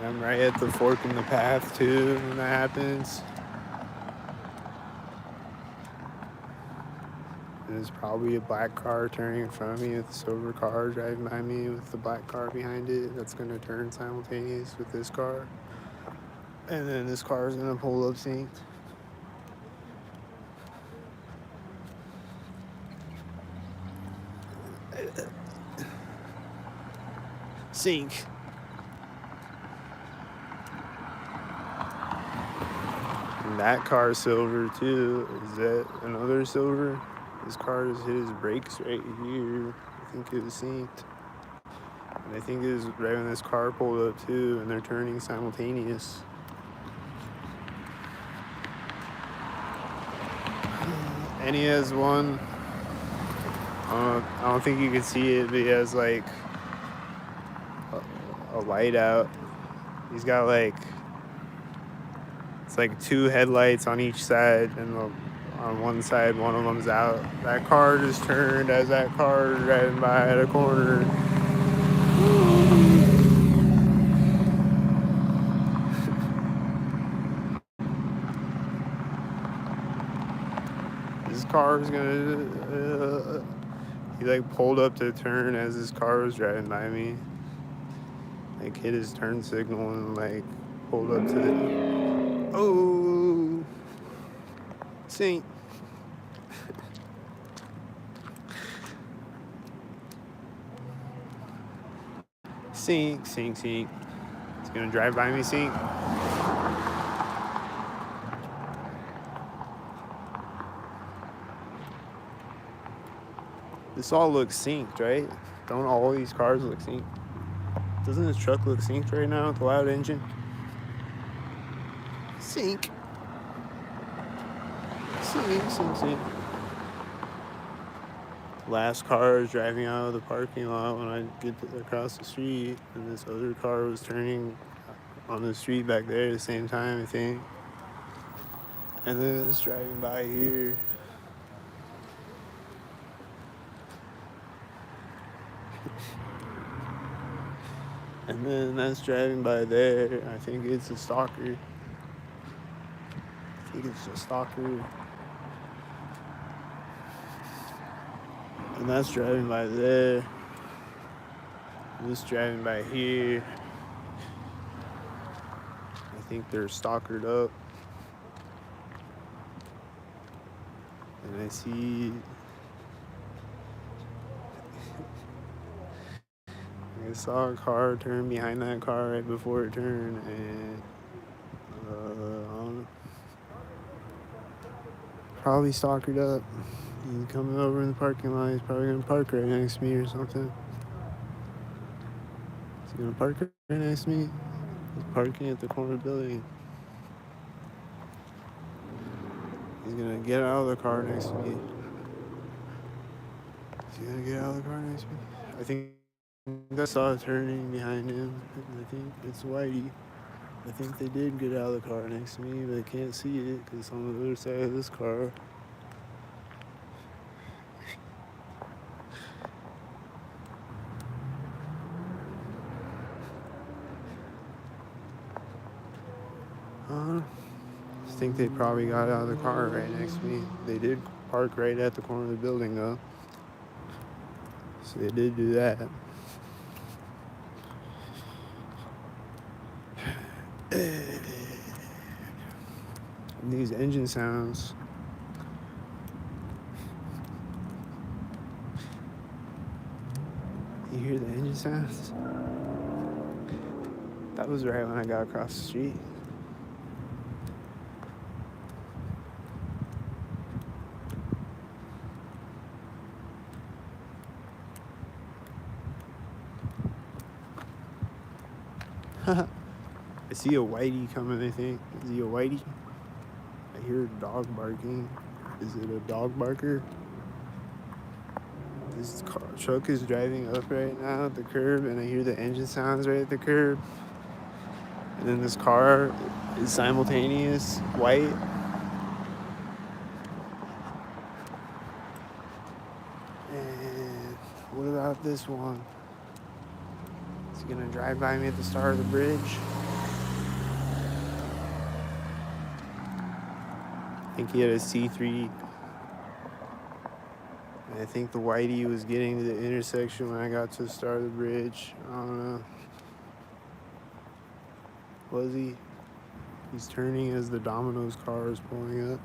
I'm right at the fork in the path too when that happens. And there's probably a black car turning in front of me with a silver car driving by me with the black car behind it that's gonna turn simultaneous with this car. And then this car is gonna pull up synced. Sync. And that car is silver too. Is that another silver? This car just hit his brakes right here. I think it was synced. And I think it was right when this car pulled up too, and they're turning simultaneous. And he has one, I don't think you can see it, but he has like a light out. He's got like, it's like two headlights on each side, and on one side, one of them's out. That car just turned as that car was driving by at a corner. This car is gonna, he like pulled up to turn as his car was driving by me. Like hit his turn signal and like pulled up to the, oh, sync. Sync, sync, sync. It's gonna drive by me, sync. This all looks synced, right? Don't all these cars look synced? Doesn't this truck look synced right now with the loud engine? Sync. Sync, sync, sync. Last car is driving out of the parking lot when I get across the street, and this other car was turning on the street back there at the same time, I think. And then it's driving by here. And then that's driving by there. I think it's a stalker. I think it's a stalker. And that's driving by there. And this driving by here. I think they're stalkered up. And I see I saw a car turn behind that car right before it turned, and I don't know, probably stalkered up. He's coming over in the parking lot. He's probably gonna park right next to me or something. He's gonna park right next to me. He's parking at the corner building. He's gonna get out of the car next to me. He's gonna get out of the car next to me. I think I saw it turning behind him. I think it's Whitey. I think they did get out of the car next to me, but I can't see it because it's on the other side of this car. I think they probably got out of the car right next to me. They did park right at the corner of the building though. So they did do that. And these engine sounds. You hear the engine sounds? That was right when I got across the street. I see a whitey coming, I think. Is he a whitey? I hear a dog barking. Is it a dog barker? This truck is driving up right now at the curb, and I hear the engine sounds right at the curb. And then this car is simultaneous, white. And what about this one? Is he gonna drive by me at the start of the bridge? I think he had a C3. And I think the whitey was getting to the intersection when I got to the start of the bridge. I don't know. Was he? He's turning as the Domino's car is pulling up.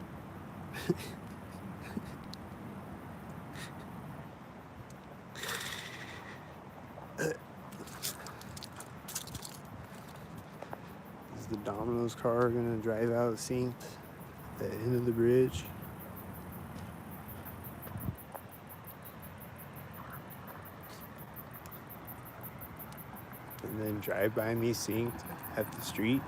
Is the Domino's car gonna drive out synced at the end of the bridge? And then drive by me synced at the street?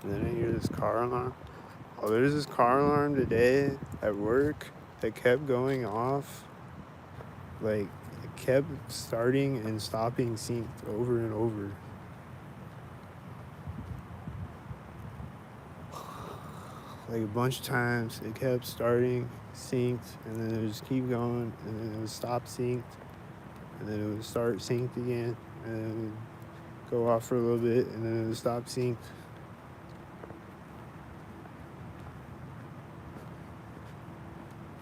And then I hear this car alarm. Oh, there's this car alarm today at work that kept going off. Like, it kept starting and stopping synced over and over. Like a bunch of times, it kept starting synced, and then it would just keep going, and then it would stop synced, and then it would start synced again, and then it would go off for a little bit, and then it would stop synced.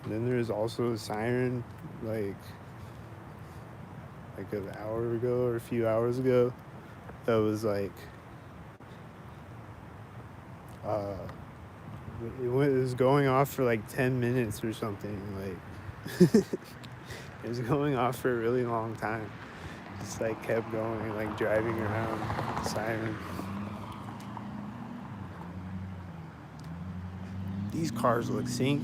And then there's also a siren, like an hour ago or a few hours ago, that was like, it was going off for like 10 minutes or something. Like, it was going off for a really long time. Just like kept going, like driving around with the siren. These cars look synced.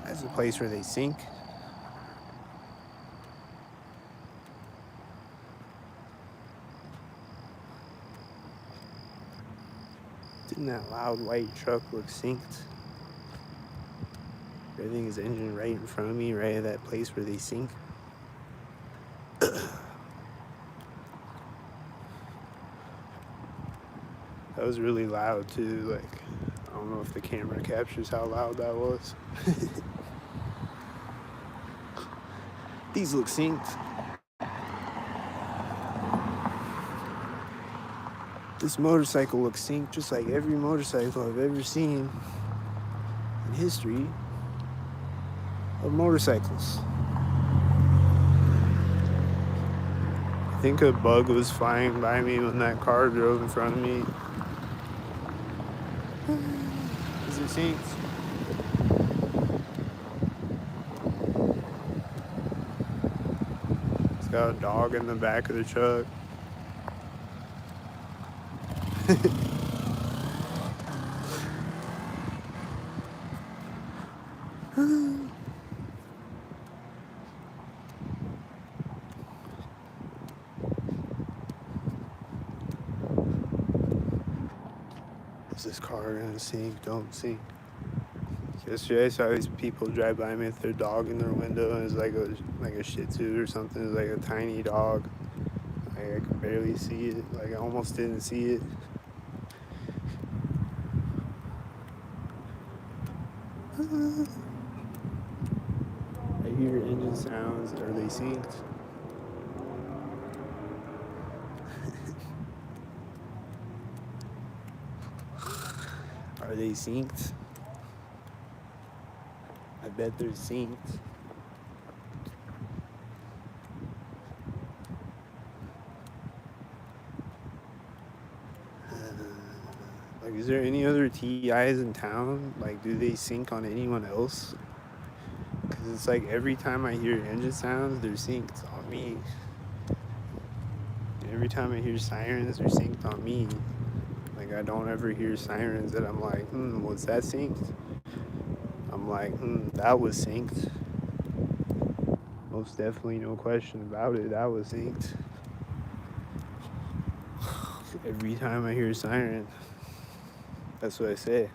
That's a place where they sync. Didn't that loud white truck look synced? Everything is engine right in front of me, right at that place where they sync. was really loud too. Like, I don't know if the camera captures how loud that was. These look synced. This motorcycle looks synced just like every motorcycle I've ever seen in history of motorcycles. I think a bug was flying by me when that car drove in front of me. Is it synced? It's got a dog in the back of the truck. Is this car gonna sink? Don't sink. Yesterday I saw these people drive by me with their dog in their window, and it's like a Shih Tzu or something. It's like a tiny dog. Like I could barely see it. Like I almost didn't see it. I hear engine sounds. Are they synced? Are they synced? I bet they're synced. Like, is there any other TIs in town? Like, do they sync on anyone else? Because it's like every time I hear engine sounds, they're synced on me. And every time I hear sirens, they're synced on me. Like, I don't ever hear sirens that I'm like, was that synced? I'm like, that was synced. Most definitely, no question about it, that was synced. Every time I hear a siren, that's what I say.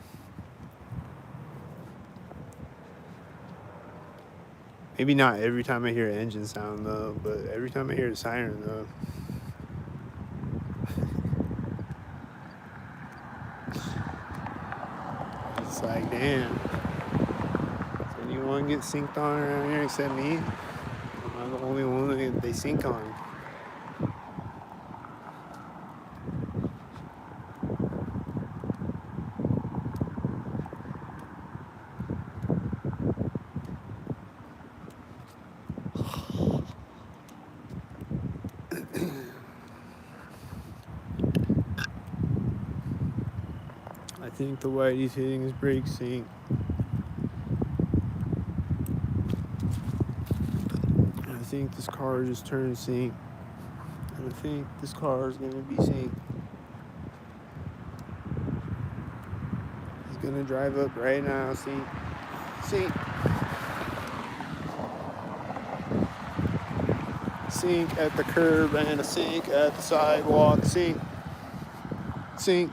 Maybe not every time I hear an engine sound though, but every time I hear a siren though. It's like, damn. Does anyone get synced on around here except me? Am I the only one that they sync on? I think the Whitey's hitting his brake sync. I think this car just turned sync. And I think this car is gonna be synced. He's gonna drive up right now, sync. Sync. Sync at the curb and a sync at the sidewalk. Sync. Sync.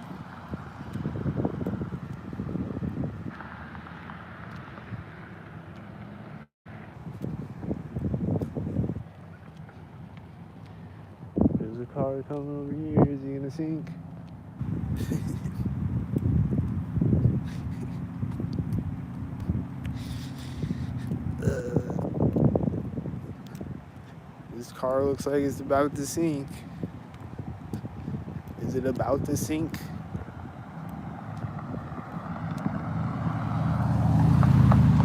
There's a car coming over here. Is he gonna sync? This car looks like it's about to sink. Is it about to sink?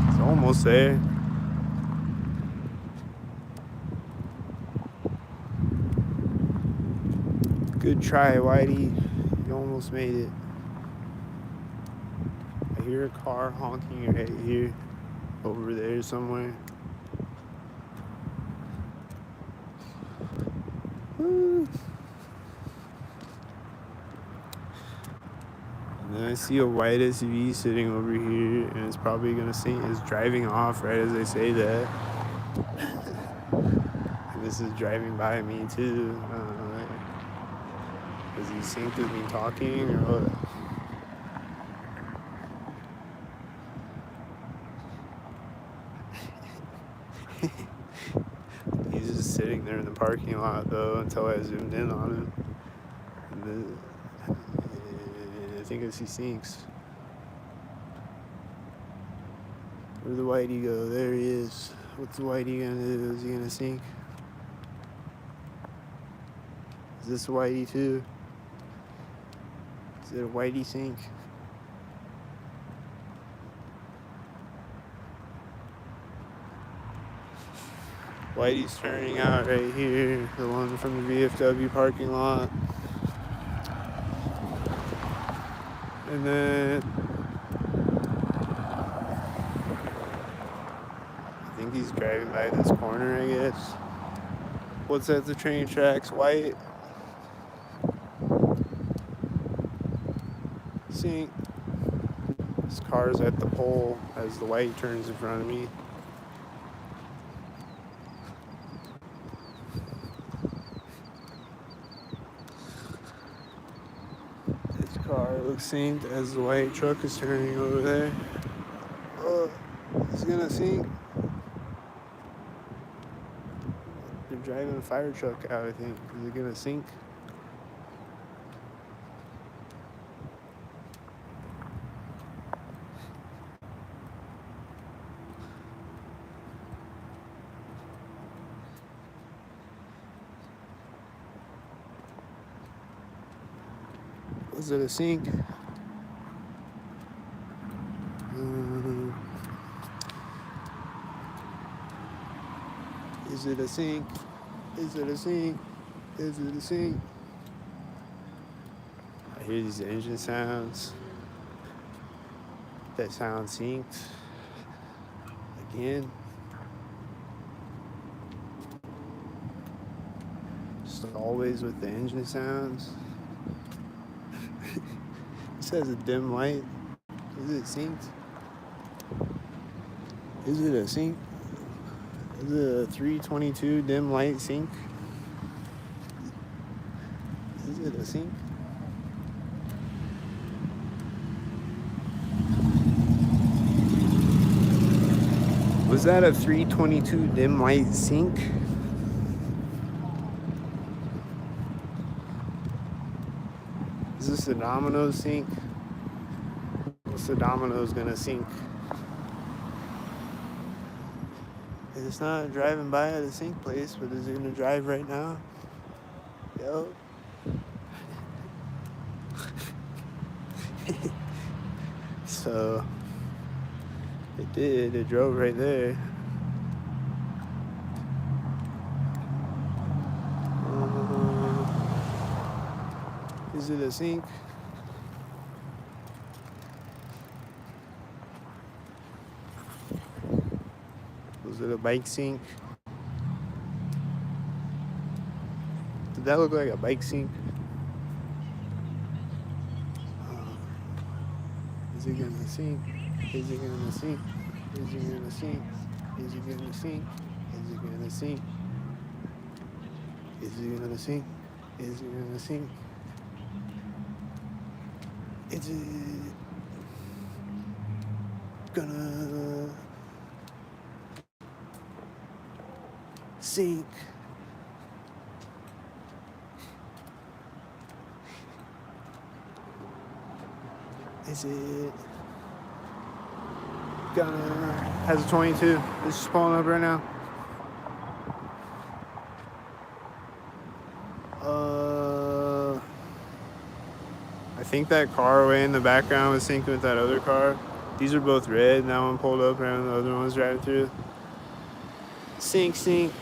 It's almost there. Good try, Whitey. You almost made it. I hear a car honking right here, over there somewhere. And then I see a white SUV sitting over here, and it's probably gonna see it's driving off right as I say that. And this is driving by me too. I don't know, like, is he synced with me talking or what? He's just sitting there in the parking lot though until I zoomed in on him. And then, think as he sinks. Where'd the whitey go? There he is. What's the whitey gonna do? Is he gonna sink? Is this whitey too? Is it a whitey sink? Whitey's turning out right here, the one from the VFW parking lot. And then I think he's driving by this corner, I guess. What's at the train tracks? White. Sink. This car's at the pole as the white turns in front of me. Car looks synced as the white truck is turning over there. Oh, it's gonna sink. They're driving a fire truck out, I think. Is it gonna sink? Was it a sink? Is it a sink? Is it a sink? Is it a sink? I hear these engine sounds. That sound synced. Again. Just always with the engine sounds. This has a dim light. Is it synced? Is it a sync? Is it a 322 dim light sync? Is it a sync? Was that a 322 dim light sync? Is this a Domino's sink? What's the Domino's gonna sink? It's not driving by at a sink place, but is it gonna drive right now? Yo. So it did. It drove right there. Is it a sink? Was it a bike sink? Did that look like a bike sink? Is it gonna sink? Is it gonna sink? Is it gonna sink? Is it gonna sink? Is it gonna sink? Is it gonna sink? Is it gonna sink? Is it gonna sink? Is it gonna... Has a 22. It's just pulling up right now. I think that car way in the background was syncing with that other car. These are both red. That one pulled up and the other one was driving through. Sync, sync.